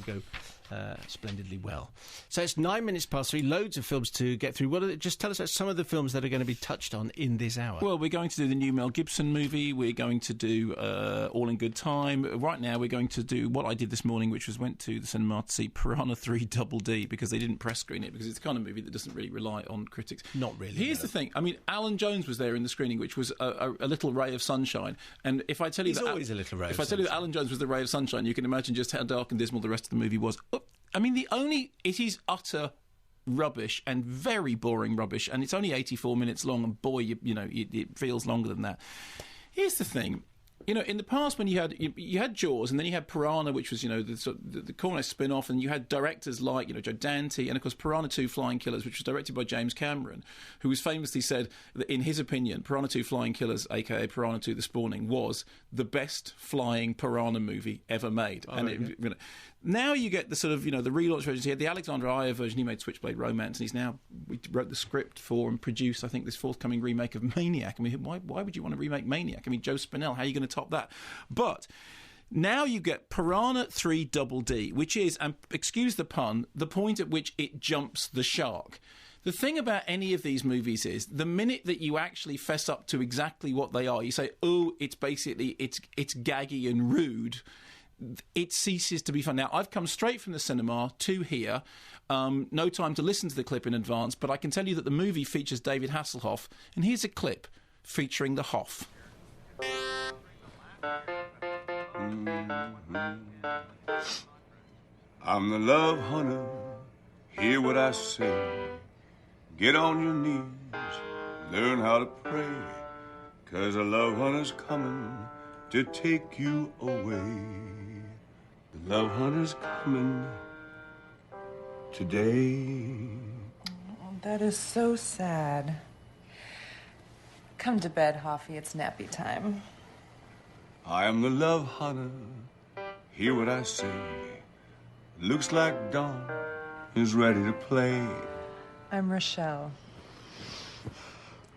go splendidly well. So it's 9 minutes past 3, loads of films to get through. Just tell us about some of the films that are going to be touched on in this hour. Well, we're going to do the new Mel Gibson movie. We're going to do All in Good Time. Right now, we're going to do what I did this morning, which was went to the cinema to see Piranha 3 Double D, because they didn't press screen it, because it's the kind of movie that doesn't really rely on critics. Not really. Here's the thing. I mean, Alan Jones was there in the screening, which was a little ray of sunshine. And if I tell you He's always a little ray of sunshine. If I tell you that Alan Jones was the ray of sunshine, you can imagine just how dark and dismal the rest of the movie was. I mean, it is utter rubbish and very boring rubbish, and it's only 84 minutes long, and boy, it feels longer than that. Here's the thing. In the past, when you had Jaws, and then you had Piranha, which was, the Cornish spin-off, and you had directors like, Joe Dante, and of course Piranha 2 Flying Killers, which was directed by James Cameron, who was famously said that, in his opinion, Piranha 2 Flying Killers, aka Piranha 2 The Spawning, was the best flying piranha movie ever made. Now you get the sort of, the relaunch versions. He had the Alexander Ayer version. He made Switchblade Romance, and we wrote the script for and produced, I think, this forthcoming remake of Maniac. I mean, why would you want to remake Maniac? I mean, Joe Spinell, how are you going to top that? But now you get Piranha 3 Double D, which is, and excuse the pun, the point at which it jumps the shark. The thing about any of these movies is, the minute that you actually fess up to exactly what they are, you say, oh, it's gaggy and rude, it ceases to be fun. Now, I've come straight from the cinema to here, no time to listen to the clip in advance, but I can tell you that the movie features David Hasselhoff, and here's a clip featuring the Hoff. I'm the love hunter, hear what I say. Get on your knees, learn how to pray, 'cause a love hunter's coming to take you away. The love hunter's coming today. Oh, that is so sad. Come to bed, Hoffy, it's nappy time. I am the love hunter, hear what I say. Looks like Dawn is ready to play. I'm Rochelle.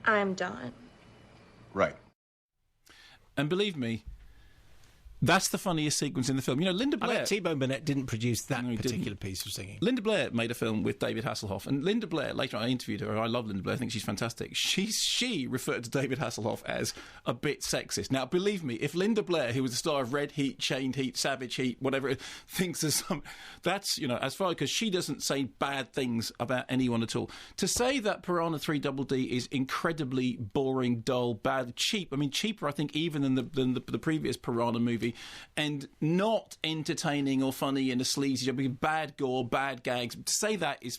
I'm Dawn. Right. And believe me, that's the funniest sequence in the film. Linda Blair... I bet T-Bone Burnett didn't produce that particular piece of singing. Linda Blair made a film with David Hasselhoff, and Linda Blair, later on I interviewed her, I love Linda Blair, I think she's fantastic. She referred to David Hasselhoff as a bit sexist. Now, believe me, if Linda Blair, who was the star of Red Heat, Chained Heat, Savage Heat, whatever it thinks there's some... That's, as far... Because she doesn't say bad things about anyone at all. To say that Piranha 3 Double D is incredibly boring, dull, bad, cheap, I mean, cheaper, I think, even than the previous Piranha movie, and not entertaining or funny in a sleazy job, bad gore, bad gags. To say that is,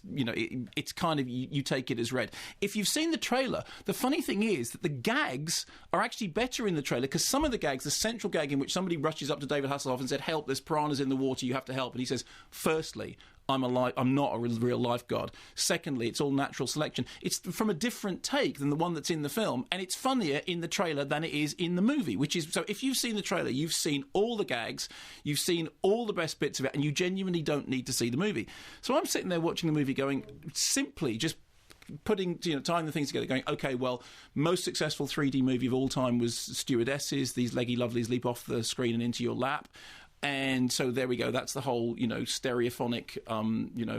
it's kind of, you take it as read. If you've seen the trailer, the funny thing is that the gags are actually better in the trailer, because some of the gags, the central gag in which somebody rushes up to David Hasselhoff and said, help, there's piranhas in the water, you have to help. And he says, firstly, I'm not a real lifeguard. Secondly, it's all natural selection. It's from a different take than the one that's in the film, and it's funnier in the trailer than it is in the movie, which is... So if you've seen the trailer, you've seen all the gags, you've seen all the best bits of it, and you genuinely don't need to see the movie. So I'm sitting there watching the movie going, simply just putting, tying the things together, going, OK, well, most successful 3D movie of all time was Stewardesses. These leggy lovelies leap off the screen and into your lap. And so there we go. That's the whole, stereophonic,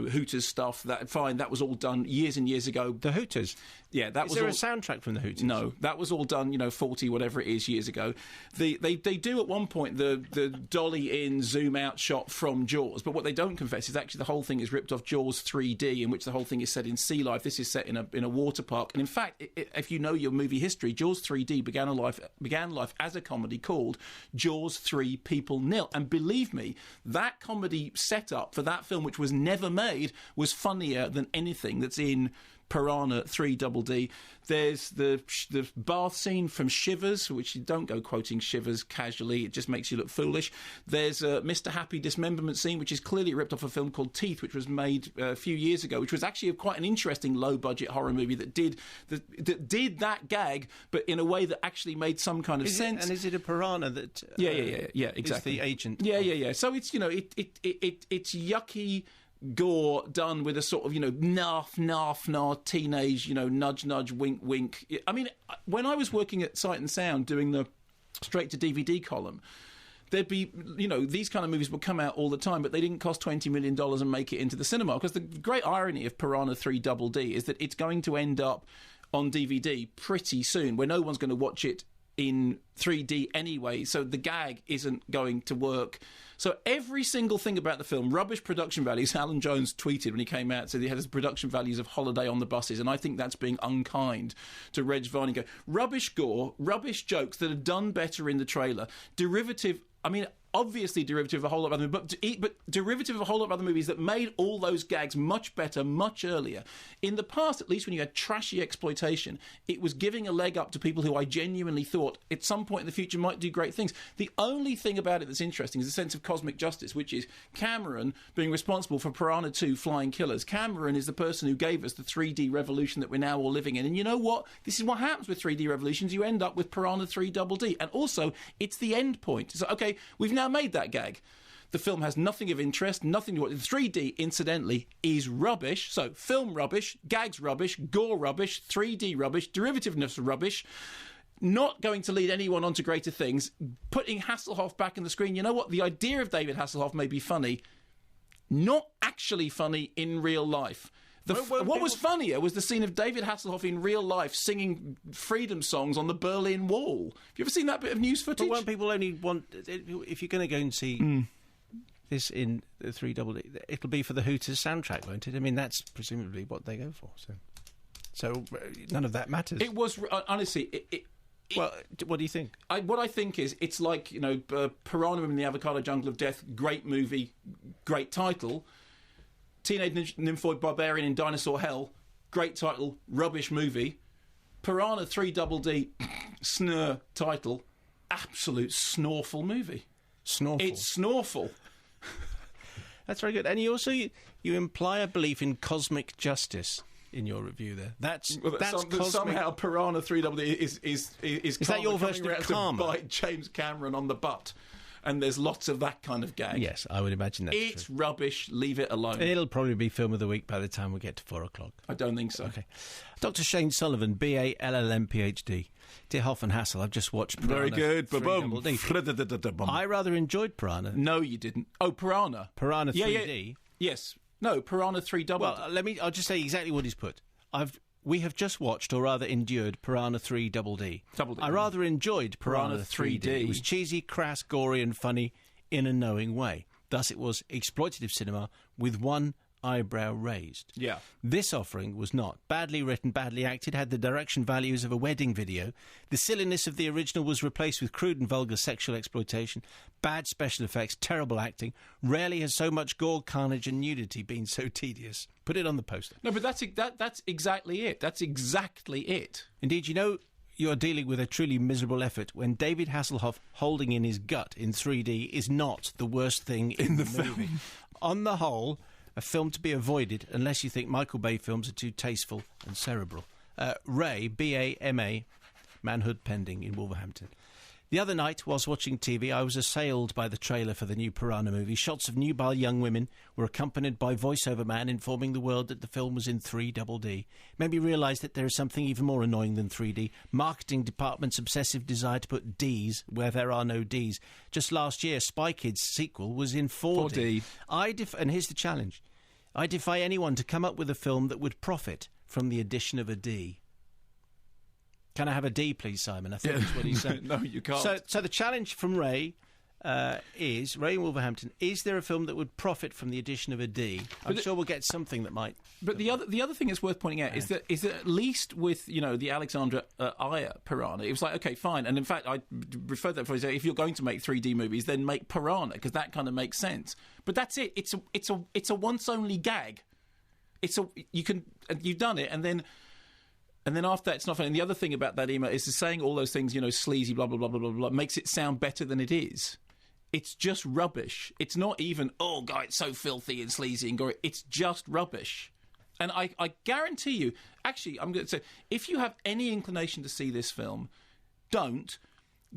Hooters stuff. That was all done years and years ago. The Hooters? Yeah, that was. Is there a soundtrack from the Hooters? No, that was all done, 40, whatever it is, years ago. They do at one point the dolly in, zoom out shot from Jaws, but what they don't confess is actually the whole thing is ripped off Jaws 3D, in which the whole thing is set in sea life. This is set in a water park, and in fact, if you know your movie history, Jaws 3D began life as a comedy called Jaws 3 People Nil, and believe me, that comedy setup for that film, which was never made, was funnier than anything that's in Piranha 3 Double D. There's the bath scene from Shivers, which you don't go quoting Shivers casually, it just makes you look foolish. There's a Mr. Happy dismemberment scene, which is clearly ripped off a film called Teeth, which was made a few years ago, which was actually quite an interesting low-budget horror movie that did that gag, but in a way that actually made some kind of sense. And is it a piranha that... Yeah, exactly. Is the agent? Yeah. So it's, it's yucky gore done with a sort of, narf, teenage, nudge, wink, wink. I mean, when I was working at Sight and Sound doing the straight-to-DVD column, there'd be, these kind of movies would come out all the time, but they didn't cost $20 million and make it into the cinema. Because the great irony of Piranha 3 Double D is that it's going to end up on DVD pretty soon, where no one's going to watch it in 3D anyway, so the gag isn't going to work. So every single thing about the film, rubbish production values. Alan Jones tweeted when he came out, said he had his production values of Holiday on the Buses, and I think that's being unkind to Reg Varney. Rubbish gore, rubbish jokes that are done better in the trailer, obviously derivative of a whole lot of other movies, but derivative of a whole lot of other movies that made all those gags much better, much earlier. In the past, at least when you had trashy exploitation, it was giving a leg up to people who I genuinely thought at some point in the future might do great things. The only thing about it that's interesting is the sense of cosmic justice, which is Cameron being responsible for Piranha 2 Flying Killers. Cameron is the person who gave us the 3D revolution that we're now all living in. And you know what? This is what happens with 3D revolutions. You end up with Piranha 3 Double D. And also, it's the end point. So, okay, we've now made that gag. The film has nothing of interest, nothing to watch. 3D, incidentally, is rubbish. So, film rubbish, gags rubbish, gore rubbish, 3D rubbish, derivativeness rubbish. Not going to lead anyone on to greater things. Putting Hasselhoff back on the screen. You know what? The idea of David Hasselhoff may be funny. Not actually funny in real life. What was funnier was the scene of David Hasselhoff in real life singing freedom songs on the Berlin Wall. Have you ever seen that bit of news footage? But won't people only want... If you're going to go and see this in the 3DD, it'll be for the Hooters soundtrack, won't it? I mean, that's presumably what they go for. So none of that matters. It was... honestly... Well, what do you think? What I think is, it's like, Piranha in the Avocado Jungle of Death, great movie, great title. Teenage Nymphoid Barbarian in Dinosaur Hell, great title, rubbish movie. Piranha 3 Double D, snur title, absolute snorful movie. Snorful? It's snorful. That's very good. And you also you imply a belief in cosmic justice in your review there. That's cosmic. Somehow Piranha 3 Double D is that your version of karma? To bite James Cameron on the butt. And there's lots of that kind of gag. Yes, I would imagine that's It's true. rubbish. Leave it alone. It'll probably be film of the week by the time we get to 4 o'clock. I don't think so. Okay. Dr. Shane Sullivan, BA, LLM, PhD. Dear Hoff and Hassel, I've just watched Piranha. Very good. 3 Double D. I rather enjoyed Piranha. No, you didn't. Oh, Piranha. Piranha 3D. Yeah. Yes. No, Piranha 3 Double D. Well, I'll just say exactly what he's put. We have just watched, or rather endured, Piranha 3 Double D. Double D. I rather enjoyed Piranha 3D. It was cheesy, crass, gory and funny in a knowing way. Thus it was exploitative cinema with one eyebrow raised. Yeah. This offering was not. Badly written, badly acted, had the direction values of a wedding video. The silliness of the original was replaced with crude and vulgar sexual exploitation, bad special effects, terrible acting. Rarely has so much gore, carnage and nudity been so tedious. Put it on the poster. No, but that's exactly it. That's exactly it. Indeed, you're dealing with a truly miserable effort when David Hasselhoff holding in his gut in 3D is not the worst thing in the movie. On the whole, a film to be avoided unless you think Michael Bay films are too tasteful and cerebral. Ray, B-A-M-A, manhood pending in Wolverhampton. The other night, whilst watching TV, I was assailed by the trailer for the new Piranha movie. Shots of nubile young women were accompanied by voiceover man informing the world that the film was in 3DD. It made me realise that there is something even more annoying than 3D. Marketing department's obsessive desire to put Ds where there are no Ds. Just last year, Spy Kids' sequel was in 4D. And here's the challenge. I defy anyone to come up with a film that would profit from the addition of a D. Can I have a D, please, Simon? I think that's what he's saying. No, you can't. So the challenge from Ray is, Ray in Wolverhampton, is there a film that would profit from the addition of a D? I'm sure we'll get something that might... But the other thing that's worth pointing out is that at least with, the Alexandra Ayer Piranha, it was like, OK, fine. And in fact, I referred to that before, if you're going to make 3D movies, then make Piranha, because that kind of makes sense. But that's it. It's a once-only gag. You've done it, and then after that, it's not funny. And the other thing about that email is saying all those things, sleazy, blah, blah, blah, blah, blah, blah, makes it sound better than it is. It's just rubbish. It's not even, oh, God, it's so filthy and sleazy and gory. It's just rubbish. And I guarantee you, actually, I'm going to say, if you have any inclination to see this film, don't.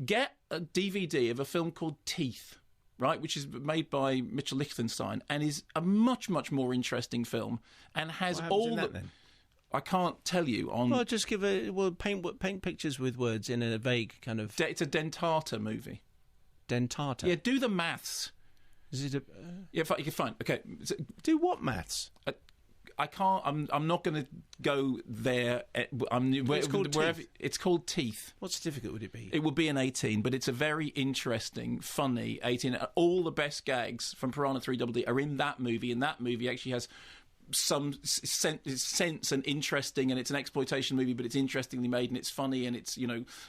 Get a DVD of a film called Teeth, right, which is made by Mitchell Lichtenstein and is a much, much more interesting film and has all the... then? I can't tell you on... Well, just paint pictures with words in a vague kind of... It's a Dentata movie. dentata. Yeah, do the maths. Is it a... Yeah, fine. Okay. do what maths? I can't. I'm not going to go there. It's called teeth. It's called Teeth. What certificate would it be? It would be an 18, but it's a very interesting, funny 18. All the best gags from Piranha 3DD are in that movie, and that movie actually has some sense and interesting, and it's an exploitation movie, but it's interestingly made, and it's funny, and it's,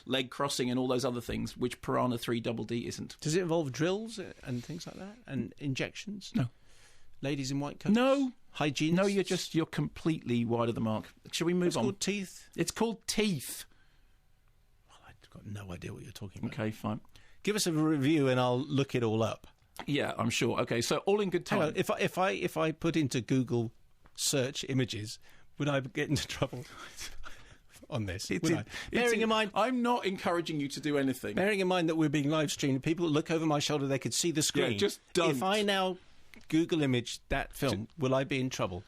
leg crossing and all those other things, which Piranha 3DD isn't. Does it involve drills and things like that? And injections? No. Ladies in white coats? No. Hygiene? No, you're completely wide of the mark. Shall we move on? It's called Teeth? It's called Teeth. Well, I've got no idea what you're talking about. Okay, fine. Give us a review and I'll look it all up. Yeah, I'm sure. Okay, so all in good time. Hang on, if I put into Google search images, would I get into trouble on this? Bearing in mind, I'm not encouraging you to do anything. Bearing in mind that we're being live streamed, people look over my shoulder, they could see the screen. Yeah, just don't. If I now Google image that film, will I be in trouble?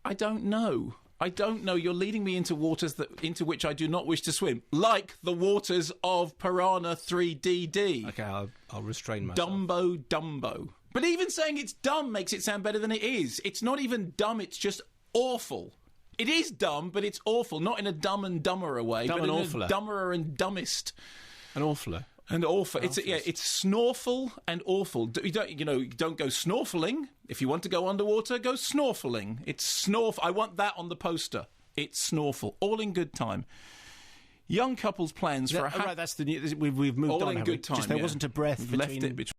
I don't know. I don't know. You're leading me into waters into which I do not wish to swim, like the waters of Piranha 3DD. Okay, I'll restrain myself. Dumbo. But even saying it's dumb makes it sound better than it is. It's not even dumb, it's just awful. It is dumb, but it's awful. Not in a dumb and dumberer way, Dumb but and in awfuler. a dumberer and dumbest. An awfuler. And awful. It's snorful and awful. You don't go snorkeling. If you want to go underwater, go snorkeling. It's snorf. I want that on the poster. It's snorful. All in good time. Young couples plans for a right, that's the new. We've moved all on. in good time. Just there wasn't a breath We've left between. it between.